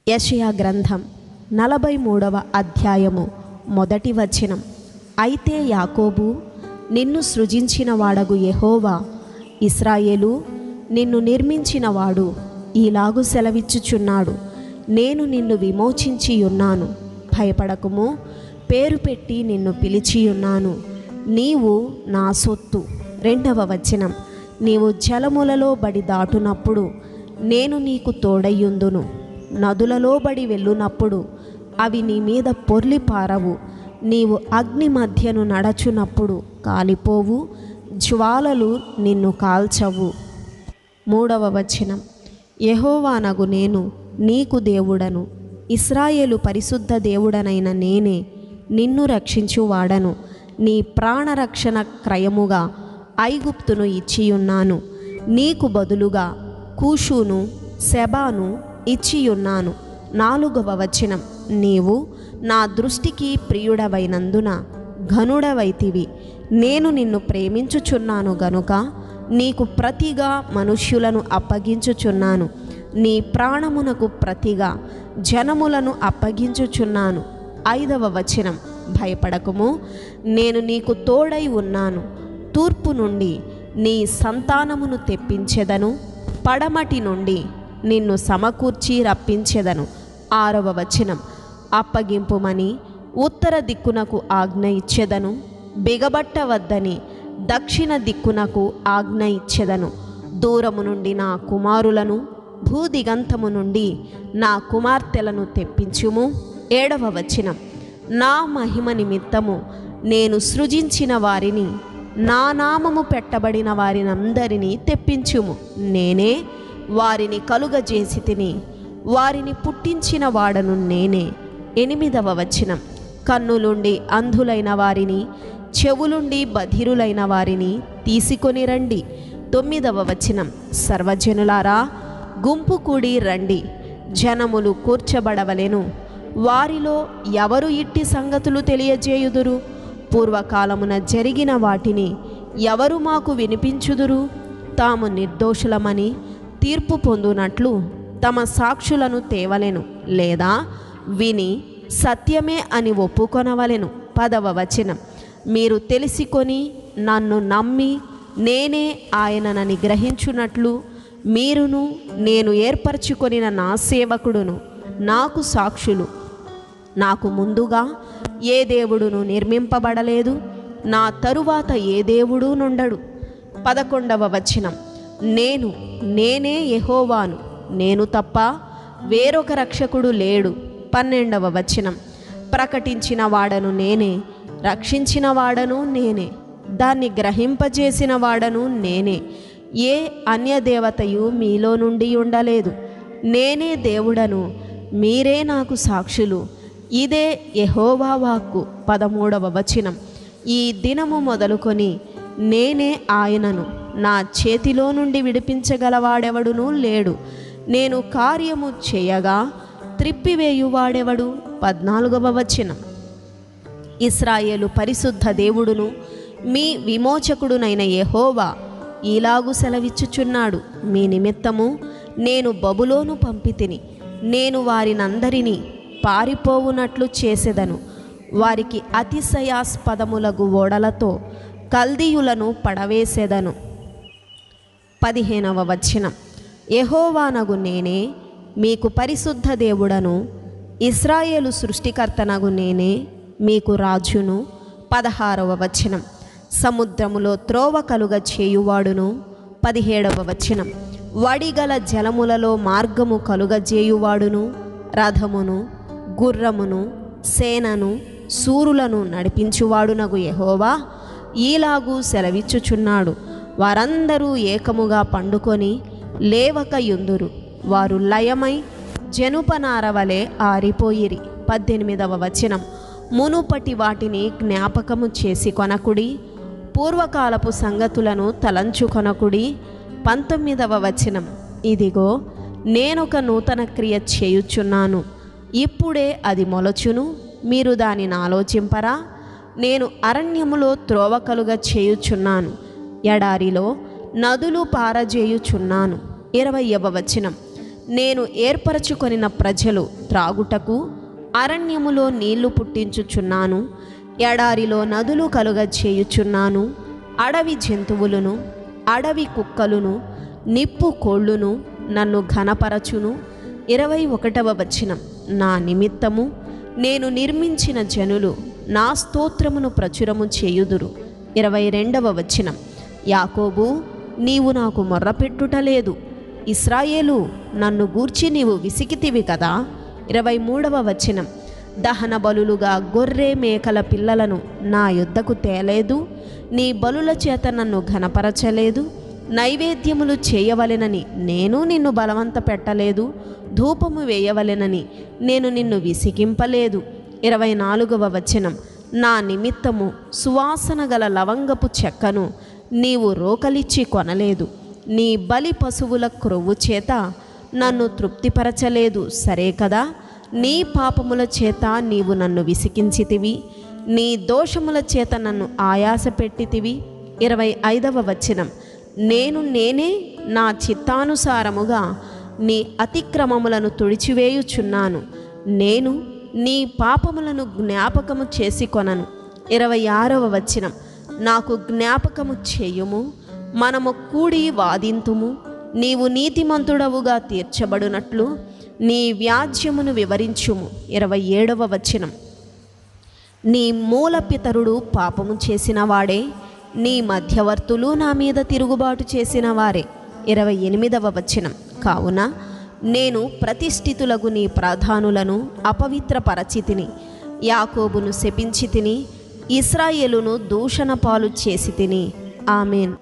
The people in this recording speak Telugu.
యెషయా గ్రంథం 43వ అధ్యాయము 1వ వచనం. అయితే యాకోబు, నిన్ను సృజించిన వాడగు యెహోవా, ఇశ్రాయేలు, నిన్ను నిర్మించిన వాడు ఈలాగు సెలవిచ్చుచున్నాడు, నేను నిన్ను విమోచించియున్నాను, భయపడకుము, పేరు పెట్టి నిన్ను పిలిచియున్నాను, నీవు నా సొత్తు. 2వ వచనం. నీవు జలములలో బడి దాటునప్పుడు నేను నీకు తోడయ్యుందును, నదులలో బడి వెళ్ళునప్పుడు అవి నీ మీద పొర్లి పారవు, నీవు అగ్ని మధ్యను నడచునప్పుడు కాలిపోవు, జ్వాలలు నిన్ను కాల్చవు. 3వ వచనం. యెహోవానగు నేను నీకు దేవుడను, ఇశ్రాయేలు పరిశుద్ధ దేవుడనైన నేనే నిన్ను రక్షించువాడను, నీ ప్రాణరక్షణ క్రయముగా ఐగుప్తును ఇచ్చియున్నాను, నీకు బదులుగా కూషును సెబాను ఇచ్చియున్నాను. 4వ వచనం. నీవు నా దృష్టికి ప్రియుడవైనందున ఘనుడవైతివి, నేను నిన్ను ప్రేమించుచున్నాను గనుక నీకు ప్రతిగా మనుష్యులను అప్పగించుచున్నాను, నీ ప్రాణమునకు ప్రతిగా జనములను అప్పగించుచున్నాను. 5వ వచనం. భయపడకుము, నేను నీకు తోడై ఉన్నాను, తూర్పు నుండి నీ సంతానమును తెప్పించెదను, పడమటి నుండి నిన్ను సమకూర్చి రప్పించెదను. 6వ వచనం. అప్పగింపుమని ఉత్తర దిక్కునకు ఆజ్ఞ ఇచ్చెదను, బిగబట్టవద్దని దక్షిణ దిక్కునకు ఆజ్ఞ ఇచ్చెదను. దూరము నుండి నా కుమారులను, భూదిగంతము నుండి నా కుమార్తెలను తెప్పించుము. 7వ వచనం. నా మహిమ నిమిత్తము నేను సృజించిన వారిని, నా నామము పెట్టబడిన వారినందరినీ తెప్పించుము, నేనే వారిని కలుగజేసి తిని, వారిని పుట్టించిన వాడను నేనే. 8వ వచనం. కన్నులుండి అంధులైన వారిని, చెవులుండి బధిరులైన వారిని తీసుకొని రండి. 9వ వచనం. సర్వజనులారా, గుంపు కూడి రండి, జనములు కూర్చబడవలెను, వారిలో ఎవరు ఇట్టి సంగతులు తెలియజేయుదురు? పూర్వకాలమున జరిగిన వాటిని ఎవరు మాకు వినిపించుదురు? తాము నిర్దోషులమని తీర్పు పొందునట్లు తమ సాక్షులను తేవలెను, లేదా విని సత్యమే అని ఒప్పుకొనవలెను. 10వ వచనం. మీరు తెలిసికొని నన్ను నమ్మి నేనే ఆయననని గ్రహించున్నట్లు మీరును నేను ఏర్పరచుకొనిన నా సేవకుడును నాకు సాక్షులు. నాకు ముందుగా ఏ దేవుడును నిర్మింపబడలేదు, నా తరువాత ఏ దేవుడు నుండడు. 11వ వచనం. నేనే యెహోవాను, నేను తప్ప వేరొక రక్షకుడు లేడు. 12వ వచనం. ప్రకటించిన వాడను నేనే, రక్షించిన వాడను నేనే, దాన్ని గ్రహింపజేసిన వాడను నేనే, ఏ అన్యదేవతయు మీలో నుండి ఉండలేదు, నేనే దేవుడను, మీరే నాకు సాక్షులు. ఇదే యెహోవా వాక్కు. 13వ వచనం. ఈ దినము మొదలుకొని నేనే ఆయనను, నా చేతిలో నుండి విడిపించగలవాడెవడునూ లేడు, నేను కార్యము చేయగా త్రిప్పివేయువాడెవడు? 14వ వచనం. ఇశ్రాయేలు పరిశుద్ధ దేవుడును మీ విమోచకుడునైన యెహోవా ఈలాగు సెలవిచ్చుచున్నాడు, మీ నిమిత్తము నేను బబులోను పంపితిని, నేను వారినందరినీ పారిపోవునట్లు చేసెదను, వారికి అతిశయాస్పదములగు ఓడలతో కల్దీయులను పడవేసెదను. 15వ వచనం. యెహోవానగు నేనే మీకు పరిశుద్ధ దేవుడను, ఇశ్రాయేలు సృష్టికర్తనగు నేనే మీకు రాజును. 16వ వచనం. సముద్రములో త్రోవ కలుగ చేయువాడును. 17వ వచనం. వడిగల జలములలో మార్గము కలుగజేయువాడును, రథమును, గుర్రమును, సేనను, సూరులను నడిపించువాడునగు యెహోవా ఈలాగు సెలవిచ్చుచున్నాడు, వారందరూ ఏకముగా పండుకొని లేవక యుందురు, వారు లయమై జనుపనారవలే ఆరిపోయిరి. 18వ వచనం. మునుపటి వాటిని జ్ఞాపకము చేసి కొనకుడి, పూర్వకాలపు సంగతులను తలంచుకొనకుడి. 19వ వచనం. ఇదిగో నేనొక నూతన క్రియ చేయుచున్నాను, ఇప్పుడే అది మొలచును, మీరు దానిని ఆలోచింపరా? నేను అరణ్యములో త్రోవ కలుగ చేయుచున్నాను, ఎడారిలో నదులు పారజేయుచున్నాను. 20వ వచనం. నేను ఏర్పరచుకొనిన ప్రజలు త్రాగుటకు అరణ్యములో నీళ్లు పుట్టించుచున్నాను, ఎడారిలో నదులు కలుగచేయుచున్నాను. అడవి జంతువులను, అడవి కుక్కలును, నిప్పు కోళ్ళును నన్ను ఘనపరచును. 21వ వచనం. నా నిమిత్తము నేను నిర్మించిన జనులు నా స్తోత్రమును ప్రచురము చేయుదురు. 22వ వచనం. యాకోబు, నీవు నాకు మొర్రపెట్టుటలేదు, ఇశ్రాయేలు, నన్ను గూర్చి నీవు విసికితివి కదా. 23వ వచనం. దహన బలులుగా గొర్రె మేకల పిల్లలను నా యొద్దకు తేలేదు, నీ బలుల చేత నన్ను ఘనపరచలేదు. నైవేద్యములు చేయవలెనని నేను నిన్ను బలవంత పెట్టలేదు, ధూపము వేయవలెనని నేను నిన్ను విసిగింపలేదు. 24వ వచనం. నా నిమిత్తము సువాసన గల లవంగపు చెక్కను నీవు రోకలిచ్చి కొనలేదు, నీ బలి పశువుల క్రొవ్వు చేత నన్ను తృప్తిపరచలేదు, సరే కదా. నీ పాపముల చేత నీవు నన్ను విసికించితివి, నీ దోషముల చేత నన్ను ఆయాస పెట్టితివి. 25వ వచనం. నేనే నా చిత్తానుసారముగా నీ అతిక్రమములను తుడిచివేయుచున్నాను, నేను నీ పాపములను జ్ఞాపకము చేసుకొనను. 26వ వచనం. నాకు జ్ఞాపకము చేయుము, మనము కూడి వాదింతుము. నీవు నీతిమంతుడవుగా తీర్చబడినట్లు నీ వ్యాజ్యమును వివరించుము. 27వ వచనం. నీ మూలపితరుడు పాపము చేసిన వాడే, నీ మధ్యవర్తులు నా మీద తిరుగుబాటు చేసిన వారే. 28వ వచనం. కావున నేను ప్రతిష్ఠితులకు నీ ప్రధానులను అపవిత్రపరచితిని, యాకోబును శపించి తిని, ఇశ్రాయేలును దూషణ పాలు చేసి తిని. ఆమెన్.